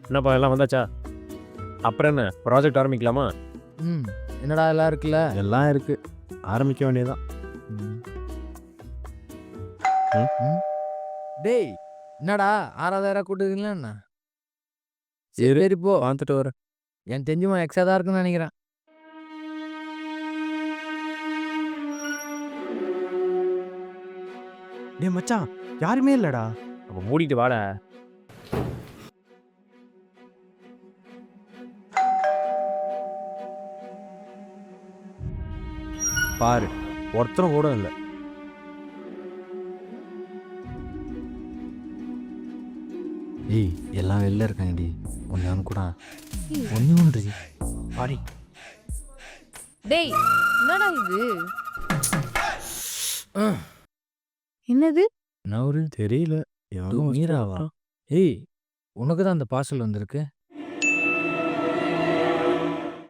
என்னப்பா எல்லாம் வந்தாச்சா? அப்புறம் என்ன ப்ராஜெக்ட் ஆரம்பிக்கலாமா? ம் என்னடா எல்லாம் இருக்குல்ல? எல்லாம் இருக்கு. ஆரம்பிக்க வேண்டியதுதான். ம். ம். ம். டேய் என்னடா 6,000 கூட்டுறீங்களா என்ன? இரு. சரி போ. பார்த்துட்டு வரேன். எனக்கு தெரிஞ்சுமா எக்ஸ்ட்ரா தான் இருக்குன்னு நினைக்கிறேன். டேய் மச்சான், யாருமே இல்லடா. அப்ப மூடிட்டு வாடா. பாரு, ஒருத்தரும் கூட இல்ல. ஏய் எல்லாம் வெளில இருக்காங்கடி. ஒன்று கூட ஒன்று பாடி. டேய் என்னடா இது? என்னது? நவுரு தெரியல. எவனோ மீராவா? போட்டான். ஏய் உனக்கு தான் அந்த பார்சல் வந்திருக்கு.